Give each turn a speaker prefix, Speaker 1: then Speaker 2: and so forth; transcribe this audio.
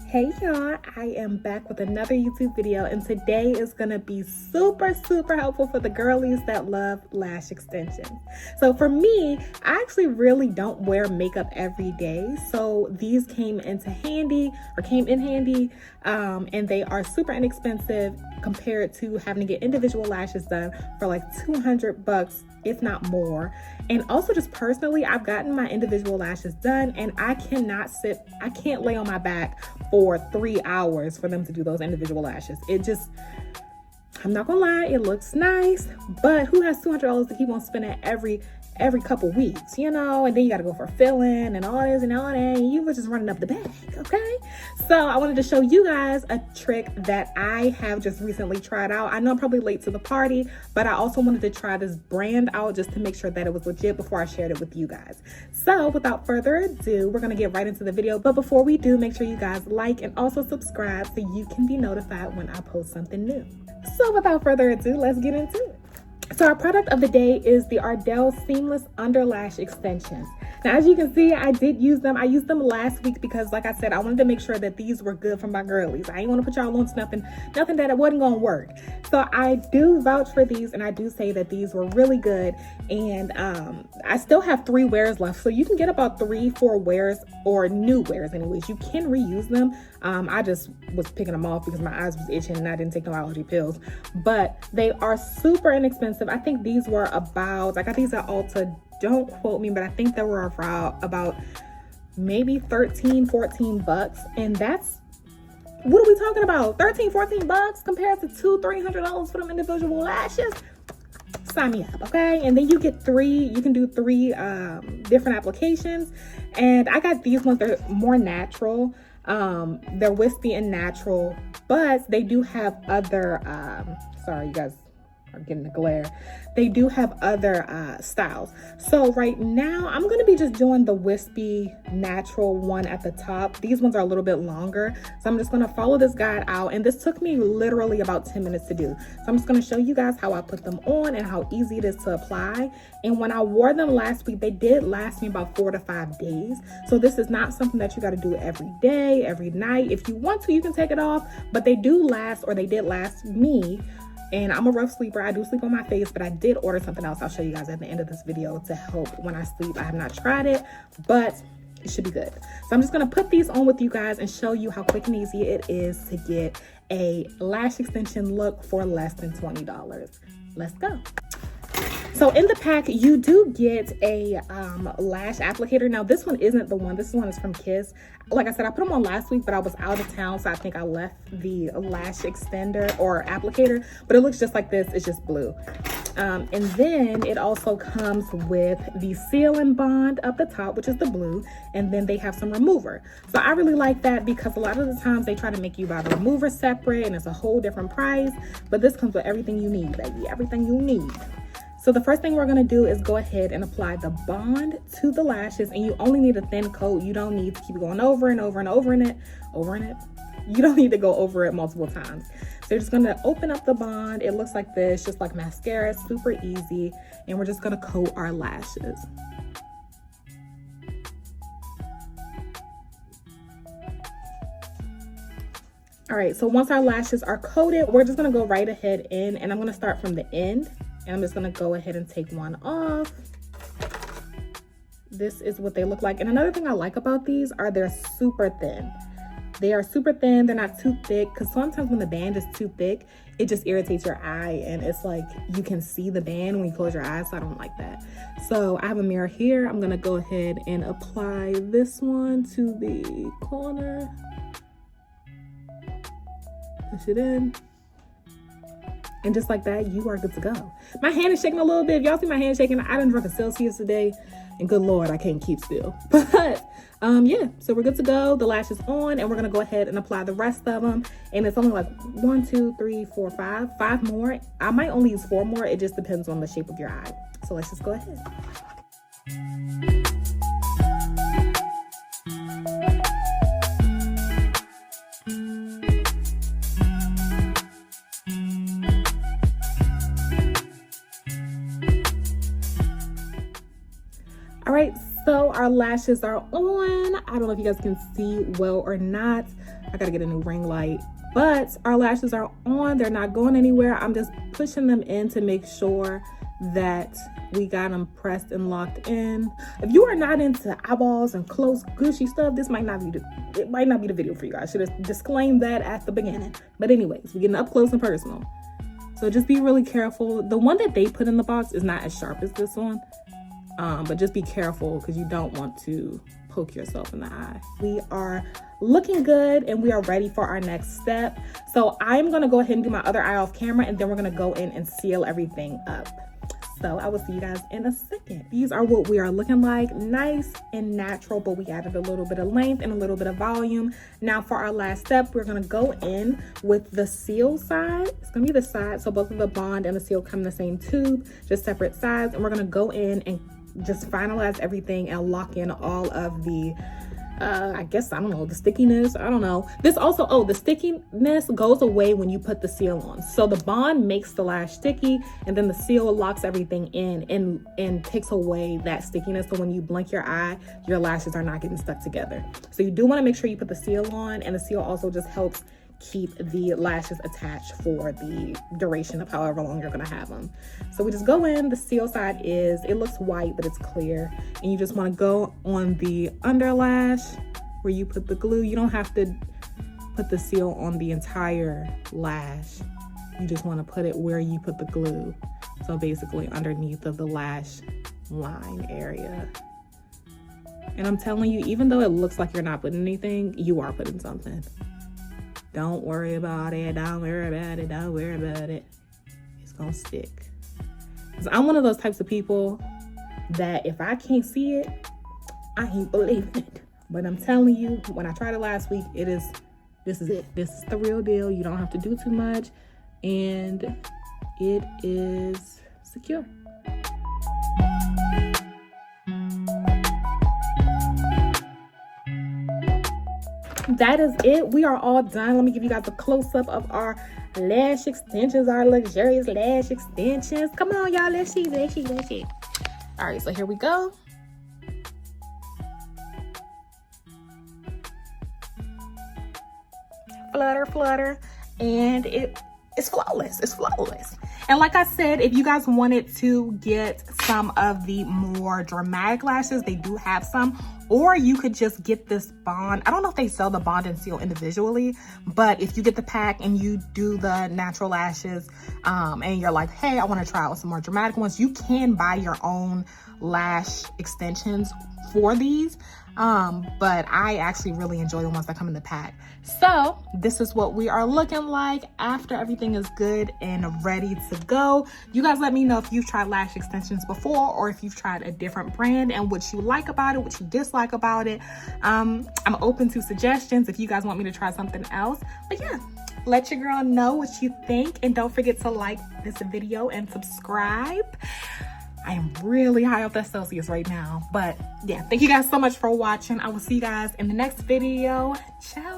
Speaker 1: Hey y'all, I am back with another YouTube video, and today is gonna be super helpful for the girlies that love lash extensions. So for me, I actually really don't wear makeup every day, so these came in handy, and they are super inexpensive compared to having to get individual lashes done for like $200, if not more. And also, just personally, I've gotten my individual lashes done, and I can't lay on my back for 3 hours for them to do those individual lashes. I'm not gonna lie, it looks nice, but who has $200 to keep on spending every couple weeks, you know? And then you gotta go for filling and all this and all that, and you were just running up the bag, okay? So I wanted to show you guys a trick that I have just recently tried out. I know I'm probably late to the party, but I also wanted to try this brand out just to make sure that it was legit before I shared it with you guys. So without further ado, we're gonna get right into the video. But before we do, make sure you guys like and also subscribe so you can be notified when I post something new. So without further ado, let's get into it. So our product of the day is the Ardell Seamless Under Lash Extensions. Now, as you can see, I did use them. I used them last week because, like I said, I wanted to make sure that these were good for my girlies. I ain't want to put y'all on nothing that wasn't gonna work. So I do vouch for these, and I do say that these were really good. And I still have 3 wears left, so you can get about 3-4 wears, or new wears anyways. You can reuse them. I just was picking them off because my eyes was itching and I didn't take no allergy pills. But they are super inexpensive. I think these were about, I got these at Ulta. Don't quote me, but I think they were about maybe 13-14 bucks. And that's, what are we talking about? 13-14 bucks compared to $200-300 for them individual lashes? Sign me up, okay? And then you can do 3 different applications. And I got these ones, they're more natural. They're wispy and natural, but they do have other, sorry, you guys are getting the glare. They do have other styles. So right now I'm going to be just doing the wispy natural one at the top. These ones are a little bit longer, so I'm just going to follow this guide out, and this took me literally about 10 minutes to do. So I'm just going to show you guys how I put them on and how easy it is to apply. And when I wore them last week, they did last me about 4 to 5 days. So this is not something that you got to do every day, every night. If you want to, you can take it off, but they do last, or they did last me. And I'm a rough sleeper. I do sleep on my face, but I did order something else I'll show you guys at the end of this video to help when I sleep. I have not tried it, but it should be good. So I'm just gonna put these on with you guys and show you how quick and easy it is to get a lash extension look for less than $20. Let's go. So in the pack, you do get a lash applicator. Now this one isn't the one. This one is from Kiss. Like I said, I put them on last week, but I was out of town, so I think I left the lash extender or applicator. But it looks just like this. It's just blue. And then it also comes with the seal and bond up the top, which is the blue. And then they have some remover. So I really like that because a lot of the times they try to make you buy the remover separate, and it's a whole different price. But this comes with everything you need, baby. Everything you need. So the first thing we're gonna do is go ahead and apply the bond to the lashes, and you only need a thin coat. You don't need to keep going over and over in it. You don't need to go over it multiple times. So you're just gonna open up the bond. It looks like this, just like mascara, super easy. And we're just gonna coat our lashes. All right, so once our lashes are coated, we're just gonna go right ahead in, and I'm gonna start from the end. And I'm just gonna go ahead and take one off. This is what they look like. And another thing I like about these are they're super thin. They are super thin, they're not too thick, because sometimes when the band is too thick, it just irritates your eye, and it's like you can see the band when you close your eyes, so I don't like that. So I have a mirror here. I'm gonna go ahead and apply this one to the corner. Push it in. And just like that, you are good to go. My hand is shaking a little bit. If y'all see my hand shaking, I didn't drink a Celsius today. And good Lord, I can't keep still. But yeah, so we're good to go. The lash is on, and we're gonna go ahead and apply the rest of them. And it's only like 1, 2, 3, 4, 5 more. I might only use 4 more. It just depends on the shape of your eye. So let's just go ahead. All right, so our lashes are on. I don't know if you guys can see well or not, I gotta get a new ring light. But our lashes are on, they're not going anywhere. I'm just pushing them in to make sure that we got them pressed and locked in. If you are not into eyeballs and close gushy stuff, this might not be the video for you guys. I should have disclaimed that at the beginning. But anyways, we're getting up close and personal. So just be really careful. The one that they put in the box is not as sharp as this one. But just be careful because you don't want to poke yourself in the eye. We are looking good and we are ready for our next step. So I'm gonna go ahead and do my other eye off camera, and then we're gonna go in and seal everything up. So I will see you guys in a second. These are what we are looking like, nice and natural, but we added a little bit of length and a little bit of volume. Now for our last step, we're gonna go in with the seal side. It's gonna be the side, so both of the bond and the seal come in the same tube, just separate sides. And we're gonna go in and just finalize everything and lock in all of the I guess, I don't know, the stickiness, I don't know. This also, oh, the stickiness goes away when you put the seal on. So the bond makes the lash sticky, and then the seal locks everything in and takes away that stickiness. So when you blink your eye, your lashes are not getting stuck together. So you do want to make sure you put the seal on, and the seal also just helps keep the lashes attached for the duration of however long you're gonna have them. So we just go in, the seal side it looks white, but it's clear. And you just wanna go on the underlash where you put the glue. You don't have to put the seal on the entire lash. You just wanna put it where you put the glue. So basically underneath of the lash line area. And I'm telling you, even though it looks like you're not putting anything, you are putting something. Don't worry about it, don't worry about it, don't worry about it. It's gonna stick. Because I'm one of those types of people that if I can't see it, I ain't believing it. But I'm telling you, when I tried it last week, this is it. This is the real deal. You don't have to do too much, and it is secure. That is it. We are all done. Let me give you guys a close-up of our lash extensions, our luxurious lash extensions. Come on, y'all. Let's see. All right, so here we go. Flutter. And it's flawless. It's flawless. And like I said, if you guys wanted to get some of the more dramatic lashes, they do have some. Or you could just get this bond. I don't know if they sell the bond and seal individually, but if you get the pack and you do the natural lashes and you're like, hey, I want to try out some more dramatic ones, you can buy your own lash extensions for these. But I actually really enjoy the ones that come in the pack. So this is what we are looking like after everything is good and ready to go. You guys let me know if you've tried lash extensions before, or if you've tried a different brand and what you like about it, what you dislike about it. I'm open to suggestions if you guys want me to try something else. But yeah, let your girl know what you think, and don't forget to like this video and subscribe. I am really high off that Celsius right now. But yeah, thank you guys so much for watching. I will see you guys in the next video. Ciao.